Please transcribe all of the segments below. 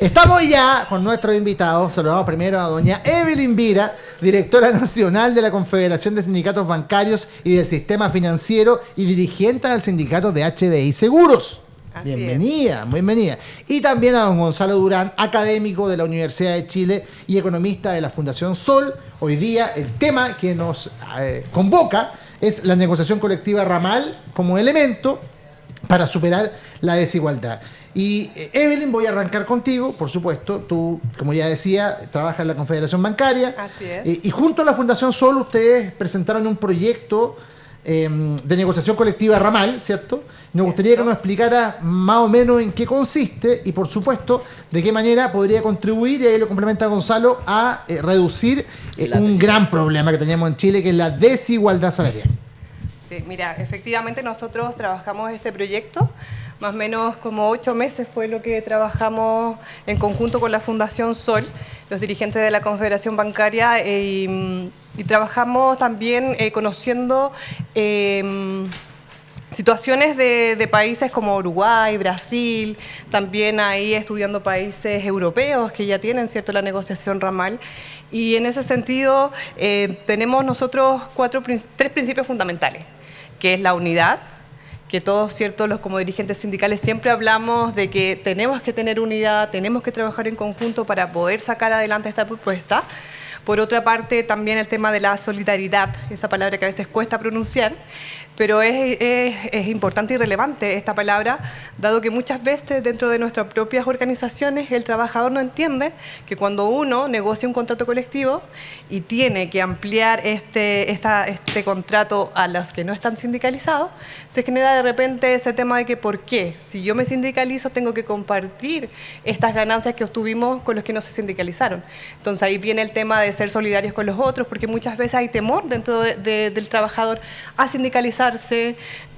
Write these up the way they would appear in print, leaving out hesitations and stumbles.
Estamos ya con nuestros invitados. Saludamos primero a doña Evelyn Vira, directora nacional de la Confederación de Sindicatos Bancarios y del Sistema Financiero y dirigente del sindicato de HDI Seguros. Así Bienvenida, bienvenida. Y también a don Gonzalo Durán, académico de la Universidad de Chile y economista de la Fundación Sol. Hoy día el tema que nos convoca es la negociación colectiva ramal como elemento para superar la desigualdad. Y Evelyn, voy a arrancar contigo, por supuesto. Tú, como ya decía, trabajas en la Confederación Bancaria. Así es. Y junto a la Fundación Sol, ustedes presentaron un proyecto de negociación colectiva ramal, ¿cierto? Nos gustaría que nos explicara más o menos en qué consiste y, por supuesto, de qué manera podría contribuir, y ahí lo complementa Gonzalo, a reducir un gran problema que tenemos en Chile, que es la desigualdad salarial. Sí, mira, efectivamente nosotros trabajamos este proyecto, más o menos como 8 meses fue lo que trabajamos en conjunto con la Fundación Sol, los dirigentes de la Confederación Bancaria, y trabajamos también conociendo situaciones de países como Uruguay, Brasil, también ahí estudiando países europeos que ya tienen, ¿cierto?, la negociación ramal. Y en ese sentido tenemos nosotros 3 principios fundamentales, que es la unidad, que todos, ¿cierto?, los como dirigentes sindicales siempre hablamos de que tenemos que tener unidad, tenemos que trabajar en conjunto para poder sacar adelante esta propuesta. Por otra parte, también el tema de la solidaridad, esa palabra que a veces cuesta pronunciar, pero es importante y relevante esta palabra, dado que muchas veces dentro de nuestras propias organizaciones el trabajador no entiende que cuando uno negocia un contrato colectivo y tiene que ampliar este contrato a los que no están sindicalizados, se genera de repente ese tema de que ¿por qué? Si yo me sindicalizo tengo que compartir estas ganancias que obtuvimos con los que no se sindicalizaron. Entonces ahí viene el tema de ser solidarios con los otros, porque muchas veces hay temor dentro del trabajador a sindicalizarse,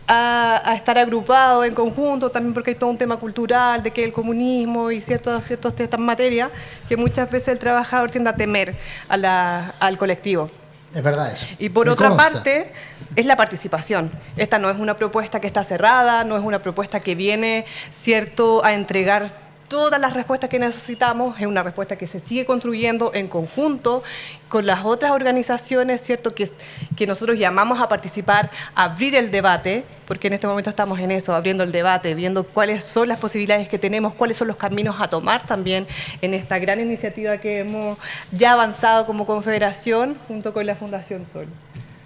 a estar agrupado en conjunto, también porque hay todo un tema cultural de que el comunismo y ciertas materias que muchas veces el trabajador tiende a temer al colectivo. Es verdad eso. Y por otra parte, es la participación. Esta no es una propuesta que está cerrada, no es una propuesta que viene, ¿cierto?, a entregar todas las respuestas que necesitamos. Es una respuesta que se sigue construyendo en conjunto con las otras organizaciones, ¿cierto?, que nosotros llamamos a participar, a abrir el debate, porque en este momento estamos en eso, abriendo el debate, viendo cuáles son las posibilidades que tenemos, cuáles son los caminos a tomar también en esta gran iniciativa que hemos ya avanzado como confederación junto con la Fundación Sol.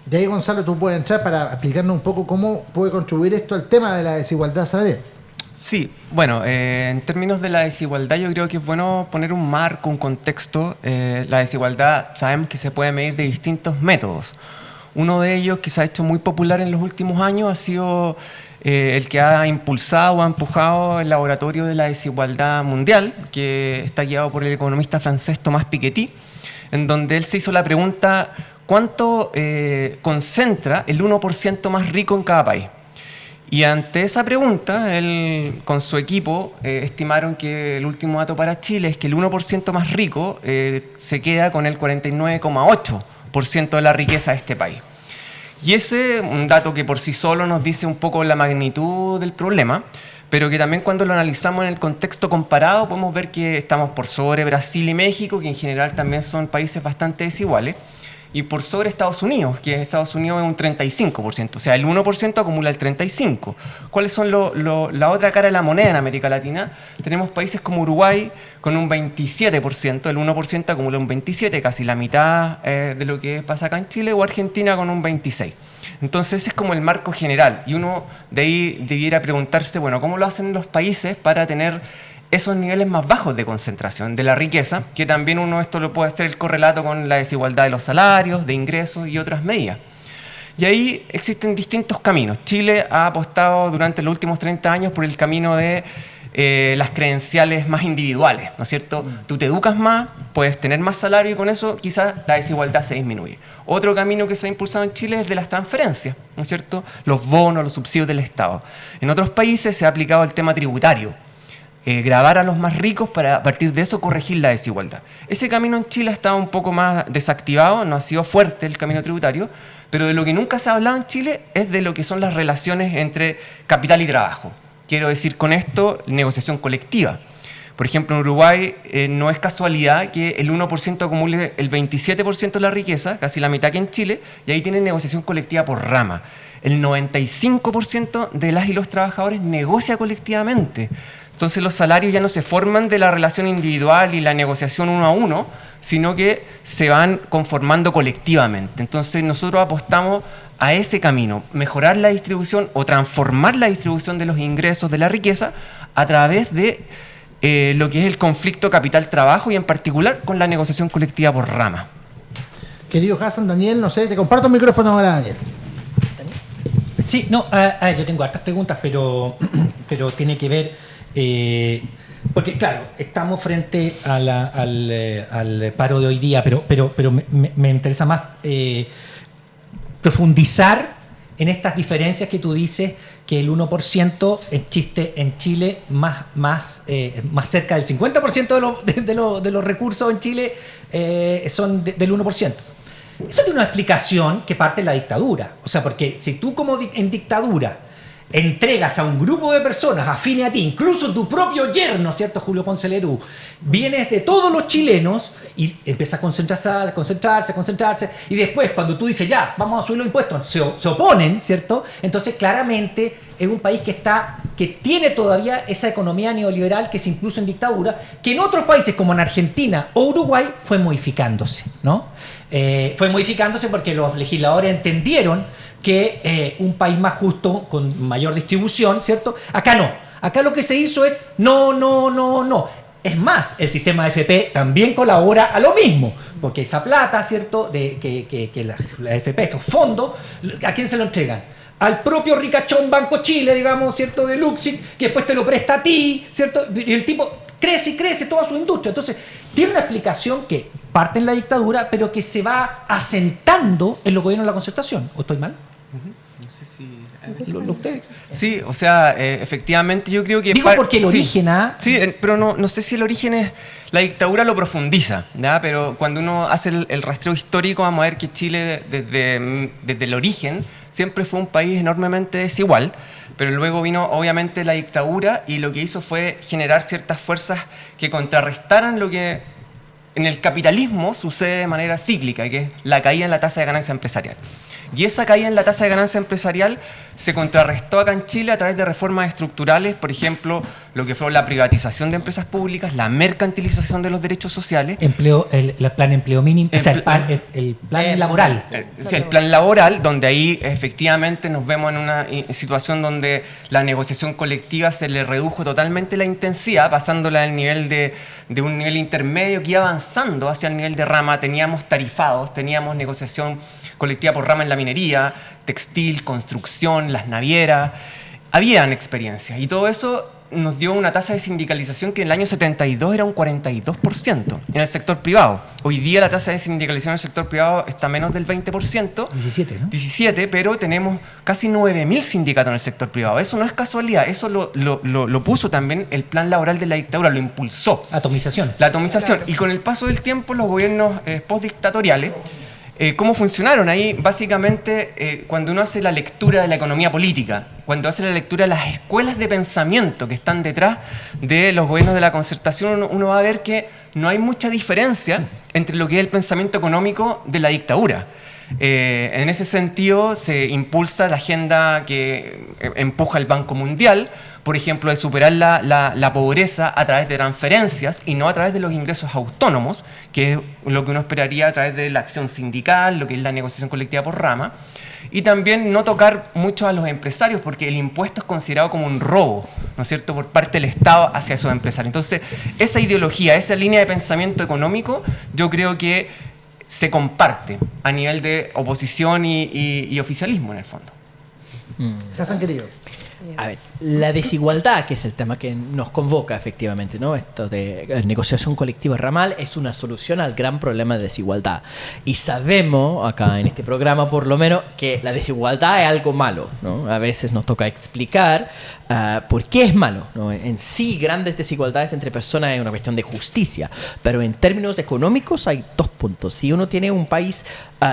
Y ahí, Gonzalo, tú puedes entrar para explicarnos un poco cómo puede contribuir esto al tema de la desigualdad salarial. Sí, bueno, en términos de la desigualdad yo creo que es bueno poner un marco, un contexto. La desigualdad sabemos que se puede medir de distintos métodos. Uno de ellos que se ha hecho muy popular en los últimos años ha sido el que ha impulsado o ha empujado el Laboratorio de la Desigualdad Mundial, que está guiado por el economista francés Thomas Piketty, en donde él se hizo la pregunta: ¿cuánto concentra el 1% más rico en cada país? Y ante esa pregunta, él con su equipo estimaron que el último dato para Chile es que el 1% más rico se queda con el 49,8% de la riqueza de este país. Y ese un dato que por sí solo nos dice un poco la magnitud del problema, pero que también cuando lo analizamos en el contexto comparado podemos ver que estamos por sobre Brasil y México, que en general también son países bastante desiguales, y por sobre Estados Unidos, que Estados Unidos es un 35%, o sea, el 1% acumula el 35%. ¿Cuáles son la otra cara de la moneda en América Latina? Tenemos países como Uruguay con un 27%, el 1% acumula un 27%, casi la mitad de lo que pasa acá en Chile, o Argentina con un 26%. Entonces ese es como el marco general, y uno de ahí debiera preguntarse, bueno, ¿cómo lo hacen los países para tener esos niveles más bajos de concentración de la riqueza? Que también uno esto lo puede hacer el correlato con la desigualdad de los salarios, de ingresos y otras medidas. Y ahí existen distintos caminos. Chile ha apostado durante los últimos 30 años por el camino de las credenciales más individuales, ¿no es cierto? Tú te educas más, puedes tener más salario y con eso quizás la desigualdad se disminuye. Otro camino que se ha impulsado en Chile es de las transferencias, ¿no es cierto? Los bonos, los subsidios del Estado. En otros países se ha aplicado el tema tributario. Gravar a los más ricos para a partir de eso corregir la desigualdad. Ese camino en Chile ha estado un poco más desactivado, no ha sido fuerte el camino tributario, pero de lo que nunca se ha hablado en Chile es de lo que son las relaciones entre capital y trabajo. Quiero decir con esto negociación colectiva. Por ejemplo, en Uruguay no es casualidad que el 1% acumule el 27% de la riqueza, casi la mitad que en Chile, y ahí tienen negociación colectiva por rama. El 95% de las y los trabajadores negocia colectivamente. Entonces los salarios ya no se forman de la relación individual y la negociación uno a uno, sino que se van conformando colectivamente. Entonces nosotros apostamos a ese camino, mejorar la distribución o transformar la distribución de los ingresos de la riqueza a través de lo que es el conflicto capital-trabajo y en particular con la negociación colectiva por rama. Querido Hassan, Daniel, no sé, te comparto el micrófono ahora, Daniel. Sí, no, yo tengo hartas preguntas, pero tiene que ver, porque claro, estamos frente al paro de hoy día, pero me interesa más profundizar en estas diferencias que tú dices, que el 1% existe en Chile, más cerca del 50% de los recursos en Chile son del 1%. Eso tiene una explicación que parte de la dictadura. O sea, porque si tú como en dictadura entregas a un grupo de personas afines a ti, incluso tu propio yerno, ¿cierto? Julio Ponce Lerú, vienes de todos los chilenos y empieza a concentrarse, y después cuando tú dices, ya, vamos a subir los impuestos, se oponen, ¿cierto? Entonces claramente es un país que tiene todavía esa economía neoliberal que se impuso en dictadura, que en otros países como en Argentina o Uruguay fue modificándose, ¿no? Fue modificándose porque los legisladores entendieron que un país más justo, con mayor distribución, ¿cierto? Acá no. Acá lo que se hizo es no. Es más, el sistema AFP también colabora a lo mismo, porque esa plata, ¿cierto? Que la AFP, esos fondos, ¿a quién se lo entregan? Al propio ricachón Banco Chile, digamos, ¿cierto? De Luxic, que después te lo presta a ti, ¿cierto? Y el tipo crece y crece toda su industria. Entonces, tiene una explicación que parte en la dictadura, pero que se va asentando en los gobiernos de la concertación. ¿O estoy mal? No sé si... ¿Usted? Sí, o sea, efectivamente yo creo que... Digo porque el origen... Sí, pero no sé si el origen es... La dictadura lo profundiza, ¿ya? Pero cuando uno hace el rastreo histórico, vamos a ver que Chile desde el origen siempre fue un país enormemente desigual, pero luego vino obviamente la dictadura y lo que hizo fue generar ciertas fuerzas que contrarrestaran lo que en el capitalismo sucede de manera cíclica, que es la caída en la tasa de ganancia empresarial. Y esa caída en la tasa de ganancia empresarial se contrarrestó acá en Chile a través de reformas estructurales, por ejemplo, lo que fue la privatización de empresas públicas, la mercantilización de los derechos sociales. El plan empleo mínimo, o sea, el plan laboral. Sí, el plan laboral, donde ahí efectivamente nos vemos en una situación donde la negociación colectiva se le redujo totalmente la intensidad, pasándola del nivel de un nivel intermedio que iba avanzando hacia el nivel de rama. Teníamos tarifados, teníamos negociación colectiva por rama en la minería, textil, construcción, las navieras. Habían experiencias y todo eso nos dio una tasa de sindicalización que en el año 72 era un 42% en el sector privado. Hoy día la tasa de sindicalización en el sector privado está menos del 20%. 17, ¿no? 17, pero tenemos casi 9.000 sindicatos en el sector privado. Eso no es casualidad, eso lo puso también el plan laboral de la dictadura, lo impulsó. Atomización. La atomización. Claro. Y con el paso del tiempo los gobiernos postdictatoriales, ¿cómo funcionaron? Ahí básicamente cuando uno hace la lectura de la economía política, cuando hace la lectura de las escuelas de pensamiento que están detrás de los gobiernos de la concertación, uno va a ver que no hay mucha diferencia entre lo que es el pensamiento económico de la dictadura. En ese sentido se impulsa la agenda que empuja el Banco Mundial, por ejemplo, de superar la pobreza a través de transferencias y no a través de los ingresos autónomos, que es lo que uno esperaría a través de la acción sindical, lo que es la negociación colectiva por rama, y también no tocar mucho a los empresarios, porque el impuesto es considerado como un robo, ¿no es cierto?, por parte del Estado hacia esos empresarios. Entonces, esa ideología, esa línea de pensamiento económico, yo creo que se comparte a nivel de oposición y oficialismo, en el fondo. Hassan, querido. A ver, la desigualdad, que es el tema que nos convoca efectivamente, ¿no? Esto de negociación colectiva ramal es una solución al gran problema de desigualdad. Y sabemos, acá en este programa por lo menos, que la desigualdad es algo malo, ¿no? A veces nos toca explicar por qué es malo, ¿no? En sí, grandes desigualdades entre personas es una cuestión de justicia, pero en términos económicos hay dos puntos. Si uno tiene un país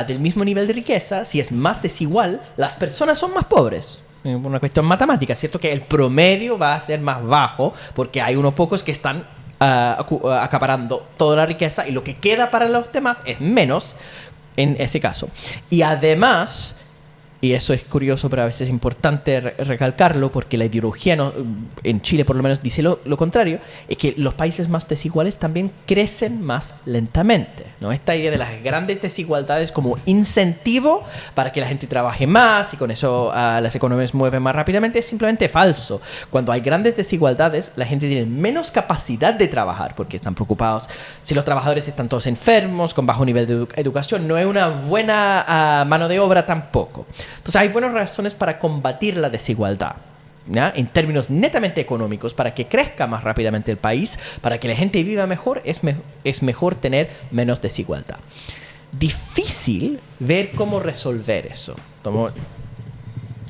del mismo nivel de riqueza, si es más desigual, las personas son más pobres. Una cuestión matemática, ¿cierto? Que el promedio va a ser más bajo porque hay unos pocos que están acaparando toda la riqueza y lo que queda para los demás es menos en ese caso. Y además, y eso es curioso, pero a veces es importante recalcarlo, porque la ideología en Chile por lo menos dice lo contrario, es que los países más desiguales también crecen más lentamente, ¿no? Esta idea de las grandes desigualdades como incentivo para que la gente trabaje más y con eso las economías mueven más rápidamente es simplemente falso. Cuando hay grandes desigualdades, la gente tiene menos capacidad de trabajar porque están preocupados si los trabajadores están todos enfermos, con bajo nivel de educación, no es una buena mano de obra tampoco. Entonces hay buenas razones para combatir la desigualdad, ¿ya? En términos netamente económicos, para que crezca más rápidamente el país, para que la gente viva mejor, es mejor tener menos desigualdad. Difícil ver cómo resolver eso.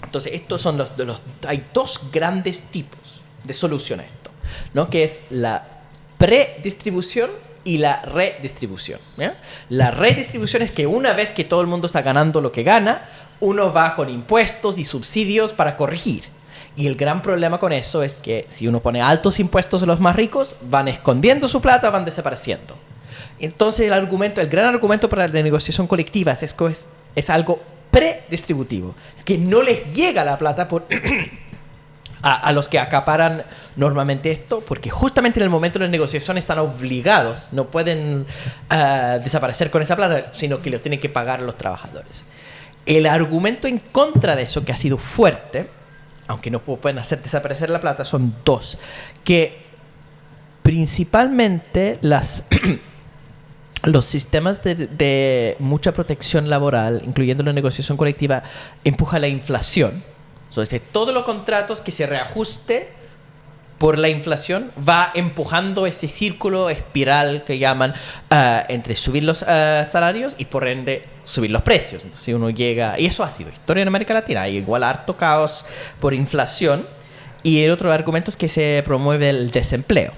Entonces estos son hay dos grandes tipos de solución a esto, ¿no? Que es la predistribución y la redistribución, ¿ya? La redistribución es que una vez que todo el mundo está ganando lo que gana, uno va con impuestos y subsidios para corregir. Y el gran problema con eso es que si uno pone altos impuestos a los más ricos, van escondiendo su plata, van desapareciendo. Entonces el gran argumento para la negociación colectiva es algo predistributivo. Es que no les llega la plata a los que acaparan normalmente esto, porque justamente en el momento de la negociación están obligados, no pueden desaparecer con esa plata, sino que lo tienen que pagar los trabajadores. El argumento en contra de eso, que ha sido fuerte, aunque no pueden hacer desaparecer la plata, son dos. Que principalmente los sistemas de mucha protección laboral, incluyendo la negociación colectiva, empuja la inflación. Entonces, todos los contratos que se reajuste por la inflación va empujando ese círculo espiral que llaman entre subir los salarios y por ende subir los precios. Entonces, si uno llega... Y eso ha sido historia en América Latina. Hay igual harto caos por inflación. Y el otro argumento es que se promueve el desempleo.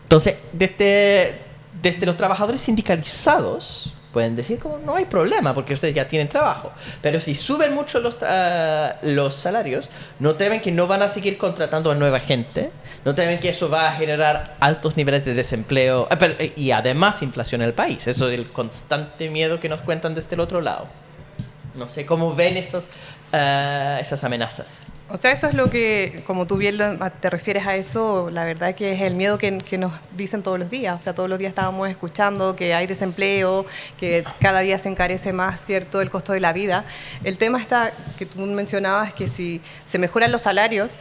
Entonces, desde los trabajadores sindicalizados pueden decir como no hay problema porque ustedes ya tienen trabajo, pero si suben mucho los salarios, no temen que no van a seguir contratando a nueva gente, no temen que eso va a generar altos niveles de desempleo y además inflación en el país. Eso es el constante miedo que nos cuentan desde el otro lado. No sé cómo ven esas amenazas. O sea, eso es lo que, como tú bien te refieres a eso, la verdad que es el miedo que nos dicen todos los días. O sea, todos los días estábamos escuchando que hay desempleo, que cada día se encarece más, ¿cierto?, el costo de la vida. El tema está, que tú mencionabas, que si se mejoran los salarios,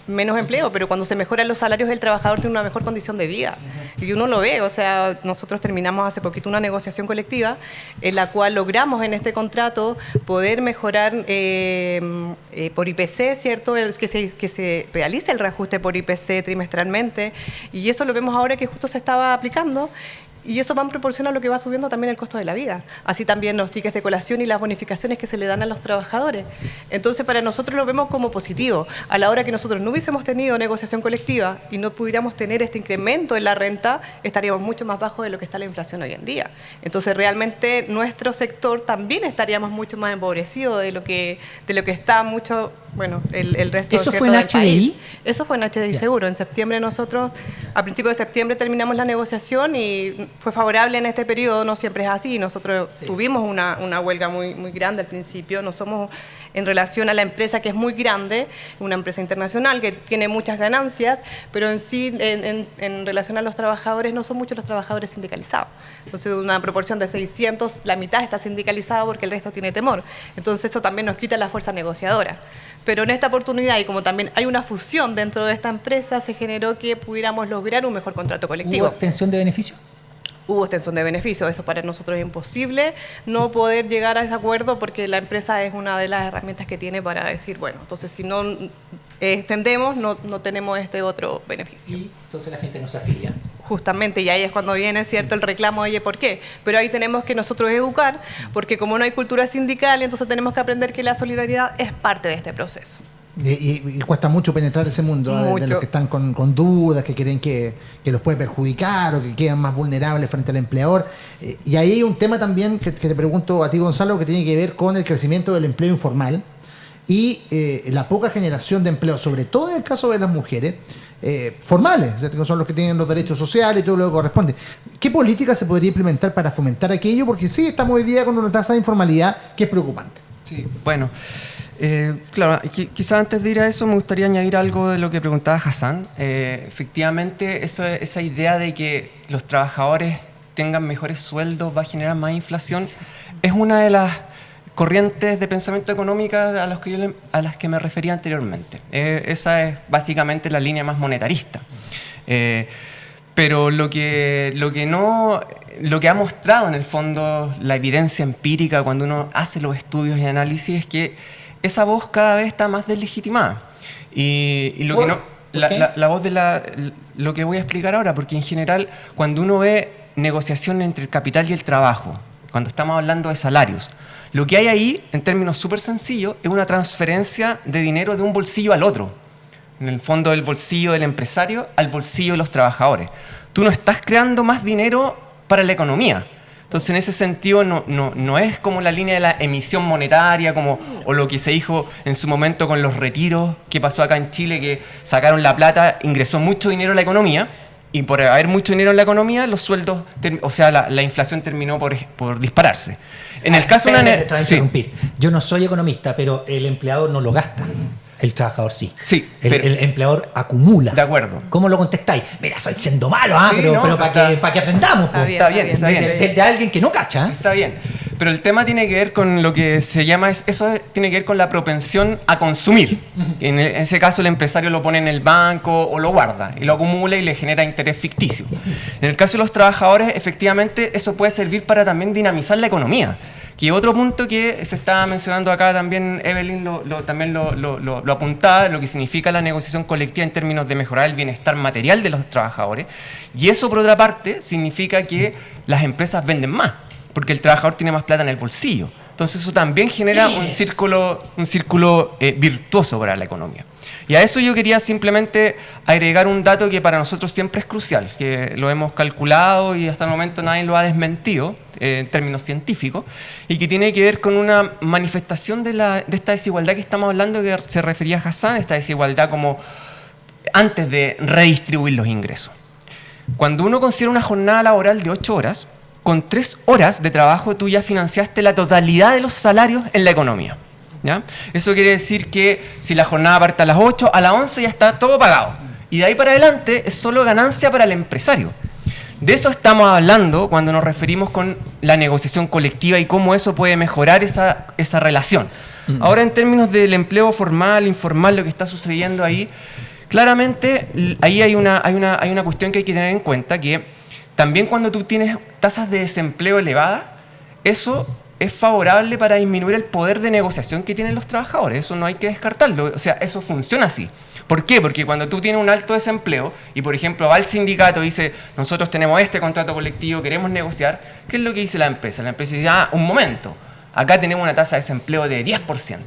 menos empleo, pero cuando se mejoran los salarios el trabajador tiene una mejor condición de vida. Y uno lo ve, o sea, nosotros terminamos hace poquito una negociación colectiva en la cual logramos en este contrato poder mejorar por IPC, ¿cierto? Que se realice el reajuste por IPC trimestralmente, y eso lo vemos ahora que justo se estaba aplicando. Y eso va en proporción a lo que va subiendo también el costo de la vida. Así también los tickets de colación y las bonificaciones que se le dan a los trabajadores. Entonces, para nosotros lo vemos como positivo. A la hora que nosotros no hubiésemos tenido negociación colectiva y no pudiéramos tener este incremento en la renta, estaríamos mucho más bajo de lo que está la inflación hoy en día. Entonces, realmente nuestro sector también estaríamos mucho más empobrecido de lo que está mucho... Bueno, el resto. ¿Eso fue en HDI? Eso fue en HDI seguro. En septiembre nosotros, a principios de septiembre terminamos la negociación y fue favorable en este periodo. No siempre es así. Nosotros tuvimos una huelga muy, muy grande al principio. No somos en relación a la empresa, que es muy grande, una empresa internacional que tiene muchas ganancias, pero en sí, en relación a los trabajadores, no son muchos los trabajadores sindicalizados. Entonces, una proporción de 600, la mitad está sindicalizada porque el resto tiene temor. Entonces, eso también nos quita la fuerza negociadora. Pero en esta oportunidad, y como también hay una fusión dentro de esta empresa, se generó que pudiéramos lograr un mejor contrato colectivo. ¿Hubo obtención de beneficio? Hubo extensión de beneficios. Eso para nosotros es imposible no poder llegar a ese acuerdo porque la empresa es una de las herramientas que tiene para decir, bueno, entonces si no extendemos, no tenemos este otro beneficio. Y entonces la gente no se afilia. Justamente, y ahí es cuando viene, ¿cierto?, el reclamo, oye, ¿por qué? Pero ahí tenemos que nosotros educar, porque como no hay cultura sindical, entonces tenemos que aprender que la solidaridad es parte de este proceso. Y cuesta mucho penetrar ese mundo de los que están con dudas, que creen que los puede perjudicar o que quedan más vulnerables frente al empleador. Y ahí hay un tema también que te pregunto a ti, Gonzalo, que tiene que ver con el crecimiento del empleo informal. y la poca generación de empleo, sobre todo en el caso de las mujeres, formales, ¿cierto? Que son los que tienen los derechos sociales y todo lo que corresponde. ¿Qué política se podría implementar para fomentar aquello? Porque sí, estamos hoy día con una tasa de informalidad que es preocupante. Sí, bueno, claro, quizás antes de ir a eso me gustaría añadir algo de lo que preguntaba Hassan. Efectivamente, esa idea de que los trabajadores tengan mejores sueldos va a generar más inflación es una de las corrientes de pensamiento económica a las que me refería anteriormente. Esa es básicamente la línea más monetarista. Pero lo que ha mostrado en el fondo la evidencia empírica cuando uno hace los estudios y análisis es que esa voz cada vez está más deslegitimada. Y lo que no, la voz de lo que voy a explicar ahora, porque en general cuando uno ve negociación entre el capital y el trabajo, cuando estamos hablando de salarios, lo que hay ahí, en términos súper sencillos, es una transferencia de dinero de un bolsillo al otro. En el fondo, del bolsillo del empresario al bolsillo de los trabajadores. Tú no estás creando más dinero para la economía. Entonces, en ese sentido, no es como la línea de la emisión monetaria, o lo que se dijo en su momento con los retiros, que pasó acá en Chile, que sacaron la plata, ingresó mucho dinero a la economía, y por haber mucho dinero en la economía, los sueldos, la inflación terminó por dispararse. En el caso de te voy a interrumpir. Yo no soy economista, pero el empleador no lo gasta. El trabajador sí. Sí, el empleador acumula. De acuerdo. ¿Cómo lo contestáis? Mira, estoy siendo malo, Sí, pero no, para que aprendamos. Está bien. De alguien que no cacha. Está bien. Pero el tema tiene que ver con lo que se llama, tiene que ver con la propensión a consumir. En ese caso el empresario lo pone en el banco o lo guarda y lo acumula y le genera interés ficticio. En el caso de los trabajadores, efectivamente, eso puede servir para también dinamizar la economía. Que otro punto que se estaba mencionando acá también, Evelyn también lo apuntaba, lo que significa la negociación colectiva en términos de mejorar el bienestar material de los trabajadores. Y eso, por otra parte, significa que las empresas venden más, porque el trabajador tiene más plata en el bolsillo. Entonces eso también genera un círculo virtuoso para la economía. Y a eso yo quería simplemente agregar un dato que para nosotros siempre es crucial, que lo hemos calculado y hasta el momento nadie lo ha desmentido en términos científicos, y que tiene que ver con una manifestación de esta desigualdad que estamos hablando, que se refería a Hassan, esta desigualdad como antes de redistribuir los ingresos. Cuando uno considera una jornada laboral de 8 horas, con 3 horas de trabajo tú ya financiaste la totalidad de los salarios en la economía. ¿Ya? Eso quiere decir que si la jornada parte a las 8, a las 11 ya está todo pagado. Y de ahí para adelante es solo ganancia para el empresario. De eso estamos hablando cuando nos referimos con la negociación colectiva y cómo eso puede mejorar esa relación. Ahora, en términos del empleo formal, informal, lo que está sucediendo ahí, claramente ahí hay una cuestión que hay que tener en cuenta, que también cuando tú tienes tasas de desempleo elevadas, eso es favorable para disminuir el poder de negociación que tienen los trabajadores. Eso no hay que descartarlo. O sea, eso funciona así. ¿Por qué? Porque cuando tú tienes un alto desempleo y, por ejemplo, va el sindicato y dice, nosotros tenemos este contrato colectivo, queremos negociar, ¿qué es lo que dice la empresa? La empresa dice, un momento, acá tenemos una tasa de desempleo de 10%.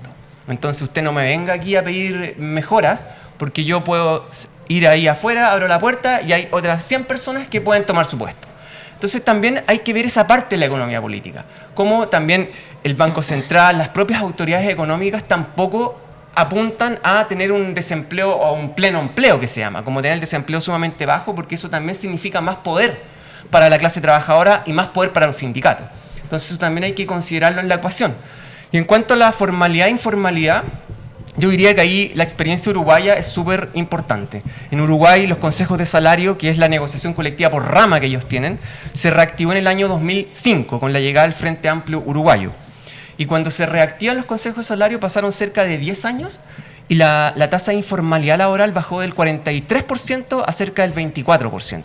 Entonces usted no me venga aquí a pedir mejoras, porque yo puedo ir ahí afuera, abro la puerta y hay otras 100 personas que pueden tomar su puesto. Entonces también hay que ver esa parte de la economía política, como también el Banco Central, las propias autoridades económicas tampoco apuntan a tener un desempleo o un pleno empleo, que se llama, como tener el desempleo sumamente bajo, porque eso también significa más poder para la clase trabajadora y más poder para los sindicatos. Entonces eso también hay que considerarlo en la ecuación. Y en cuanto a la formalidad e informalidad, yo diría que ahí la experiencia uruguaya es súper importante. En Uruguay, los consejos de salario, que es la negociación colectiva por rama que ellos tienen, se reactivó en el año 2005 con la llegada del Frente Amplio Uruguayo. Y cuando se reactivan los consejos de salario pasaron cerca de 10 años y la tasa de informalidad laboral bajó del 43% a cerca del 24%.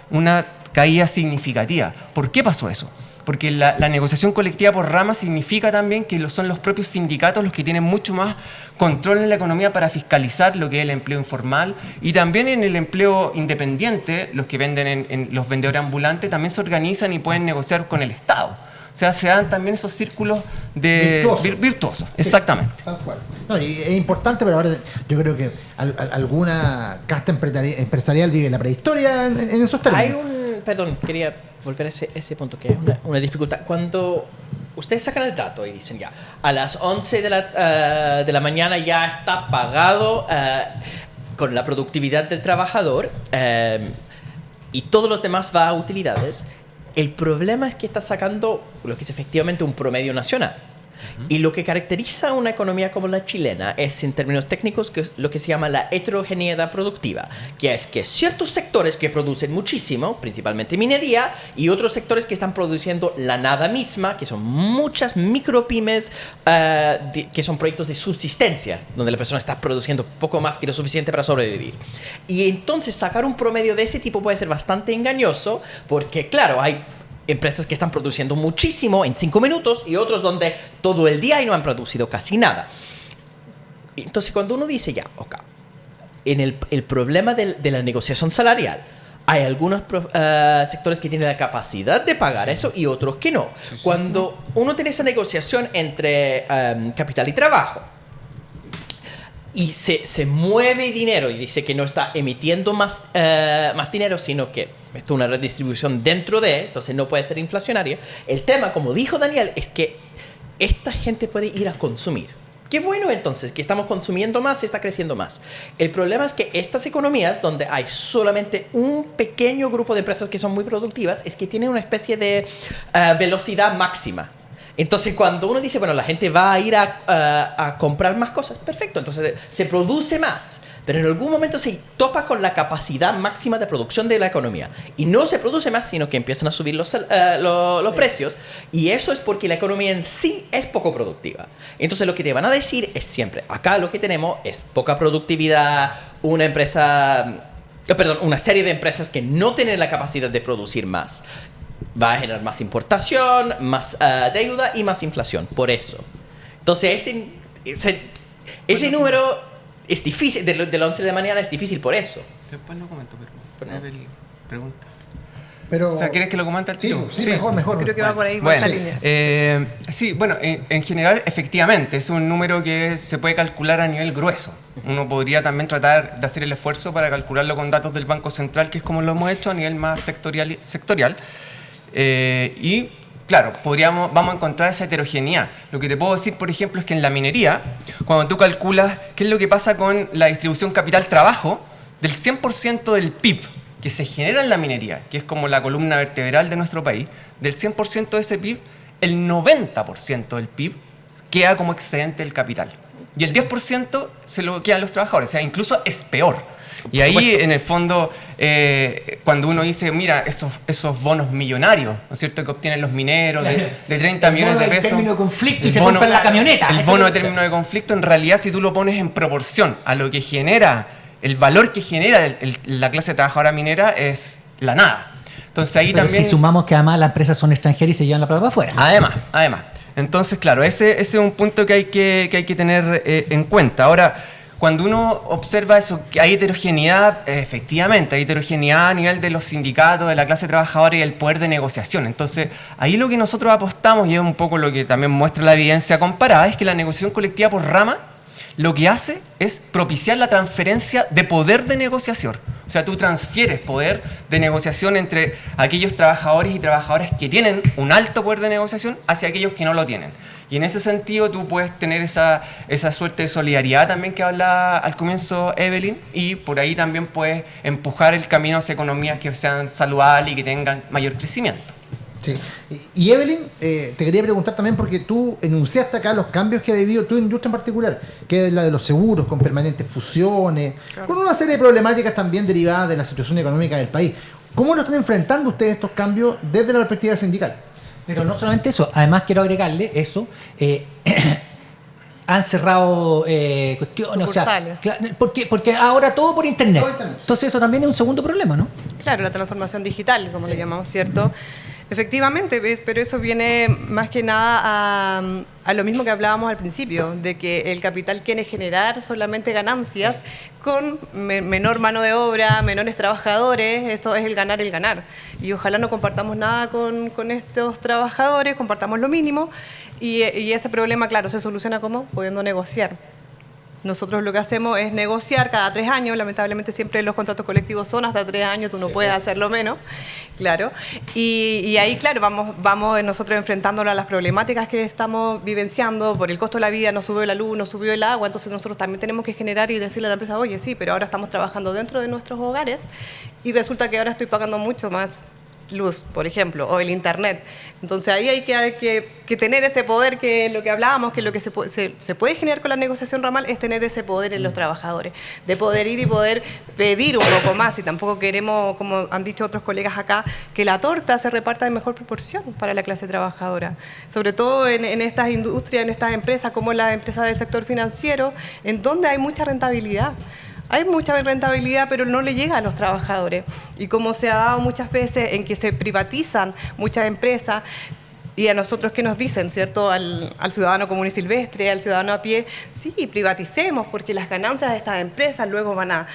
Una caída significativa. ¿Por qué pasó eso? Porque la negociación colectiva por rama significa también que son los propios sindicatos los que tienen mucho más control en la economía para fiscalizar lo que es el empleo informal, y también en el empleo independiente, los que venden en los vendedores ambulantes también se organizan y pueden negociar con el Estado. O sea, se dan también esos círculos virtuosos. Exactamente. Tal cual. No, y es importante, pero ahora yo creo que alguna casta empresarial vive la prehistoria en esos términos. Perdón, quería volver a ese punto, que es una dificultad. Cuando ustedes sacan el dato y dicen ya, a las 11 de la mañana ya está pagado con la productividad del trabajador y todo lo demás va a utilidades. El problema es que está sacando lo que es efectivamente un promedio nacional. Y lo que caracteriza a una economía como la chilena es, en términos técnicos, lo que se llama la heterogeneidad productiva, que es que ciertos sectores que producen muchísimo, principalmente minería, y otros sectores que están produciendo la nada misma, que son muchas micropymes, que son proyectos de subsistencia, donde la persona está produciendo poco más que lo suficiente para sobrevivir. Y entonces sacar un promedio de ese tipo puede ser bastante engañoso, porque claro, hay empresas que están produciendo muchísimo en 5 minutos y otros donde todo el día y no han producido casi nada. Entonces, cuando uno dice ya, ok, en el problema de la negociación salarial, hay algunos sectores que tienen la capacidad de pagar eso y otros que no. Cuando uno tiene esa negociación entre capital y trabajo, y se mueve dinero y dice que no está emitiendo más dinero, sino que esto es una redistribución dentro de, entonces no puede ser inflacionaria. El tema, como dijo Daniel, es que esta gente puede ir a consumir. Qué bueno entonces, que estamos consumiendo más, se está creciendo más. El problema es que estas economías, donde hay solamente un pequeño grupo de empresas que son muy productivas, es que tienen una especie de velocidad máxima. Entonces, cuando uno dice, bueno, la gente va a ir a comprar más cosas, perfecto, entonces se produce más, pero en algún momento se topa con la capacidad máxima de producción de la economía y no se produce más, sino que empiezan a subir los precios, y eso es porque la economía en sí es poco productiva. Entonces, lo que te van a decir es siempre, acá lo que tenemos es poca productividad, una serie de empresas que no tienen la capacidad de producir más. Va a generar más importación, más deuda y más inflación, por eso. Entonces, ese número es difícil, de las 11 de la mañana es difícil por eso. Después lo comento, pero no. Pregunta. Pero, O sea, ¿quieres que lo comente al tiro? Sí, mejor. Creo que va por ahí, por Bueno, esa línea. sí, bueno, en general, efectivamente, es un número que se puede calcular a nivel grueso. Uno podría también tratar de hacer el esfuerzo para calcularlo con datos del Banco Central, que es como lo hemos hecho a nivel más sectorial. Y claro, vamos a encontrar esa heterogeneidad. Lo que te puedo decir, por ejemplo, es que en la minería, cuando tú calculas qué es lo que pasa con la distribución capital-trabajo, del 100% del PIB que se genera en la minería, que es como la columna vertebral de nuestro país, del 100% de ese PIB, el 90% del PIB queda como excedente del capital. Y el 10% se lo quedan los trabajadores, o sea, incluso es peor. Y ahí, en el fondo, cuando uno dice, mira, esos bonos millonarios, ¿no es cierto?, que obtienen los mineros de 30 millones de pesos. El término de conflicto y se compran la camioneta. El bono de término de conflicto, en realidad, si tú lo pones en proporción a lo que genera, el valor que genera la clase trabajadora minera, es la nada. Entonces ahí pero también... si sumamos que además las empresas son extranjeras y se llevan la plata para afuera. Además. Entonces, claro, ese es un punto que hay que tener en cuenta. Ahora, cuando uno observa eso, que hay heterogeneidad, efectivamente, hay heterogeneidad a nivel de los sindicatos, de la clase trabajadora y el poder de negociación. Entonces, ahí lo que nosotros apostamos, y es un poco lo que también muestra la evidencia comparada, es que la negociación colectiva por rama lo que hace es propiciar la transferencia de poder de negociación. O sea, tú transfieres poder de negociación entre aquellos trabajadores y trabajadoras que tienen un alto poder de negociación hacia aquellos que no lo tienen. Y en ese sentido tú puedes tener esa suerte de solidaridad también que hablaba al comienzo Evelyn, y por ahí también puedes empujar el camino hacia economías que sean saludables y que tengan mayor crecimiento. Sí. Y Evelyn, te quería preguntar también, porque tú enunciaste acá los cambios que ha vivido tu industria en particular, que es la de los seguros, con permanentes fusiones, claro, con una serie de problemáticas también derivadas de la situación económica del país. ¿Cómo lo están enfrentando ustedes estos cambios desde la perspectiva sindical? Pero no solamente eso, además quiero agregarle eso. Han cerrado cuestiones, sucursales. O sea, porque ahora todo por internet. Entonces eso también es un segundo problema, ¿no? Claro, la transformación digital, como le llamamos, ¿cierto? Efectivamente, pero eso viene más que nada a lo mismo que hablábamos al principio, de que el capital quiere generar solamente ganancias con menor mano de obra, menores trabajadores. Esto es el ganar. Y ojalá no compartamos nada con estos trabajadores, compartamos lo mínimo, y ese problema, claro, se soluciona ¿cómo? Pudiendo negociar. Nosotros lo que hacemos es negociar cada 3 años, lamentablemente siempre los contratos colectivos son hasta 3 años, tú no puedes hacerlo menos, claro. Y ahí, claro, vamos nosotros enfrentándonos a las problemáticas que estamos vivenciando. Por el costo de la vida, nos subió la luz, nos subió el agua, entonces nosotros también tenemos que generar y decirle a la empresa, oye, sí, pero ahora estamos trabajando dentro de nuestros hogares y resulta que ahora estoy pagando mucho más luz, por ejemplo, o el internet. Entonces ahí hay que tener ese poder, que es lo que hablábamos, que lo que se puede generar con la negociación ramal es tener ese poder en los trabajadores, de poder ir y poder pedir un poco más, y tampoco queremos, como han dicho otros colegas acá, que la torta se reparta en mejor proporción para la clase trabajadora, sobre todo en estas industrias, en estas empresas como las empresas del sector financiero, en donde hay mucha rentabilidad. Hay mucha rentabilidad, pero no le llega a los trabajadores. Y como se ha dado muchas veces en que se privatizan muchas empresas, y a nosotros, ¿qué nos dicen, cierto? Al ciudadano común y silvestre, al ciudadano a pie, sí, privaticemos, porque las ganancias de estas empresas luego van a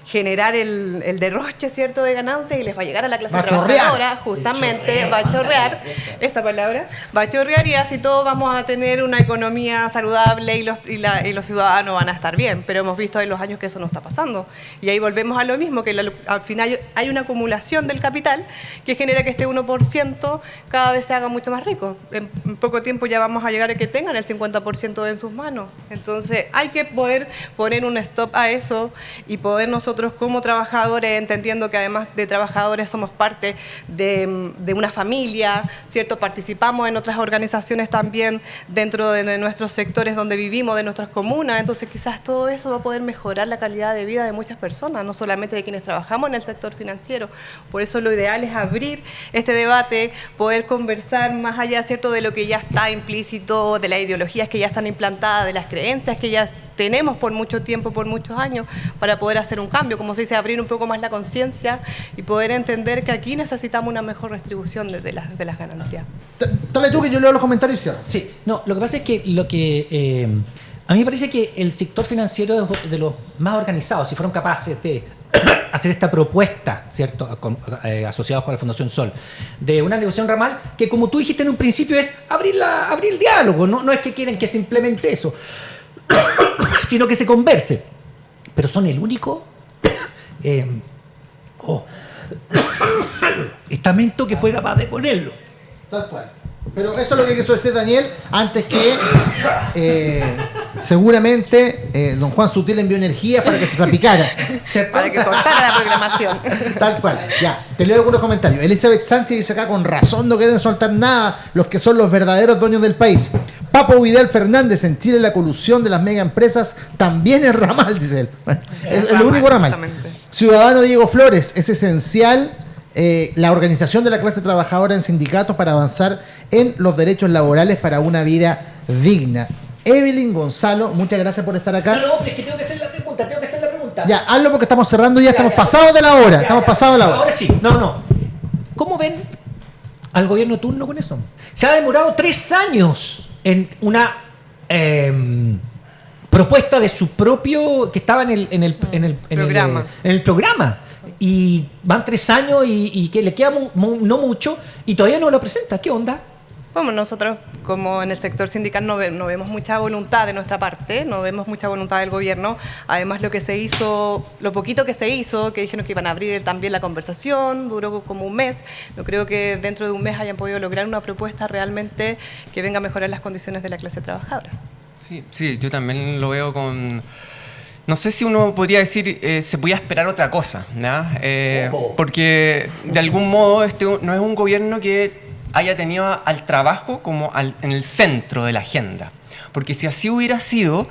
generar el derroche, ¿cierto?, de ganancias, y les va a llegar a la clase trabajadora, justamente, va a chorrear, esa palabra, va a chorrear, y así todos vamos a tener una economía saludable y los ciudadanos van a estar bien. Pero hemos visto en los años que eso no está pasando. Y ahí volvemos a lo mismo, que al final hay una acumulación del capital que genera que este 1% cada vez se haga mucho más rico. En poco tiempo ya vamos a llegar a que tengan el 50% en sus manos. Entonces hay que poder poner un stop a eso y poder nosotros como trabajadores, entendiendo que además de trabajadores somos parte de una familia, ¿cierto? Participamos en otras organizaciones también dentro de nuestros sectores donde vivimos, de nuestras comunas. Entonces quizás todo eso va a poder mejorar la calidad de vida de muchas personas, no solamente de quienes trabajamos en el sector financiero. Por eso lo ideal es abrir este debate, poder conversar más allá, ¿cierto?, de lo que ya está implícito, de las ideologías que ya están implantadas, de las creencias que ya tenemos por mucho tiempo, por muchos años, para poder hacer un cambio, como se dice, abrir un poco más la conciencia y poder entender que aquí necesitamos una mejor distribución de las ganancias. Dale tú, que yo leo los comentarios y cierro. Sí, no, lo que pasa es que a mí me parece que el sector financiero es de los más organizados, si fueron capaces de hacer esta propuesta, ¿cierto?, asociados con la Fundación Sol, de una negociación ramal que, como tú dijiste en un principio, es abrir el diálogo. No es que quieren que se implemente eso, sino que se converse. Pero son el único estamento que fue capaz de ponerlo. Tal cual. Pero eso es lo que quiso decir Daniel, antes que seguramente don Juan Sutil envió energía para que se trapicara, ¿cierto? Para que cortara la programación. Tal cual. Ya, te leo algunos comentarios. Elizabeth Sánchez dice acá, con razón no quieren soltar nada los que son los verdaderos dueños del país. Papo Vidal Fernández, en Chile la colusión de las mega empresas también es ramal, dice él. Bueno, es el único ramal. Ciudadano Diego Flores, es esencial la organización de la clase trabajadora en sindicatos para avanzar en los derechos laborales para una vida digna. Evelyn Gonzalo, muchas gracias por estar acá. No, es que tengo que hacer la pregunta, Ya, hazlo porque estamos cerrando ya, estamos pasados de la hora. Ahora sí, no. ¿Cómo ven al gobierno turno con eso? Se ha demorado 3 años en una propuesta de su propio, que estaba en el programa. Y van 3 años y que le queda no mucho y todavía no lo presenta. ¿Qué onda? Bueno, nosotros como en el sector sindical no vemos mucha voluntad de nuestra parte, no vemos mucha voluntad del gobierno. Además, lo poquito que se hizo, que dijeron que iban a abrir también la conversación, duró como un mes. No creo que dentro de un mes hayan podido lograr una propuesta realmente que venga a mejorar las condiciones de la clase trabajadora. Sí, yo también lo veo con... No sé si uno podría decir se podía esperar otra cosa, ¿no? Porque de algún modo este no es un gobierno que haya tenido al trabajo como en el centro de la agenda. Porque si así hubiera sido,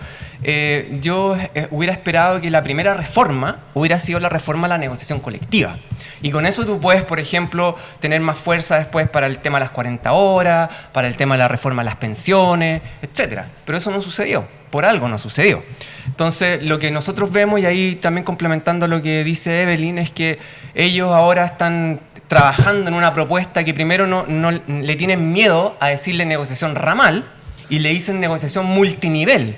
yo hubiera esperado que la primera reforma hubiera sido la reforma a la negociación colectiva. Y con eso tú puedes, por ejemplo, tener más fuerza después para el tema de las 40 horas, para el tema de la reforma a las pensiones, etc. Pero eso no sucedió, por algo no sucedió. Entonces, lo que nosotros vemos, y ahí también complementando lo que dice Evelyn, es que ellos ahora están trabajando en una propuesta que primero no le tienen miedo a decirle negociación ramal, y le dicen negociación multinivel,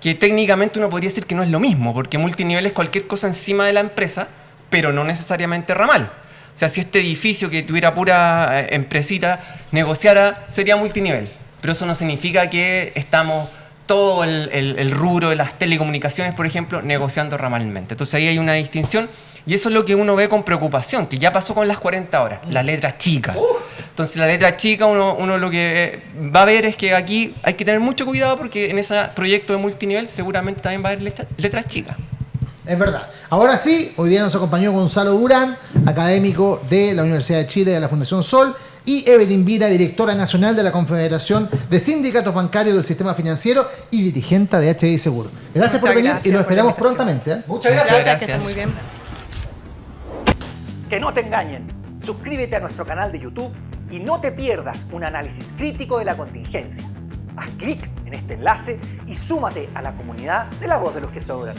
que técnicamente uno podría decir que no es lo mismo, porque multinivel es cualquier cosa encima de la empresa, pero no necesariamente ramal. O sea, si este edificio que tuviera pura empresita negociara, sería multinivel. Pero eso no significa que estamos todo el rubro de las telecomunicaciones, por ejemplo, negociando ramalmente. Entonces ahí hay una distinción y eso es lo que uno ve con preocupación, que ya pasó con las 40 horas, la letra chica. Entonces la letra chica uno lo que va a ver es que aquí hay que tener mucho cuidado porque en ese proyecto de multinivel seguramente también va a haber letras chicas. Es verdad. Ahora sí, hoy día nos acompañó Gonzalo Durán, académico de la Universidad de Chile, de la Fundación Sol, y Evelyn Vira, directora nacional de la Confederación de Sindicatos Bancarios del Sistema Financiero y dirigente de HDI Seguro. Gracias por venir y lo esperamos prontamente. Muchas Muchas gracias. Que esté muy bien. Que no te engañen. Suscríbete a nuestro canal de YouTube y no te pierdas un análisis crítico de la contingencia. Haz clic en este enlace y súmate a la comunidad de La Voz de los que Sobran.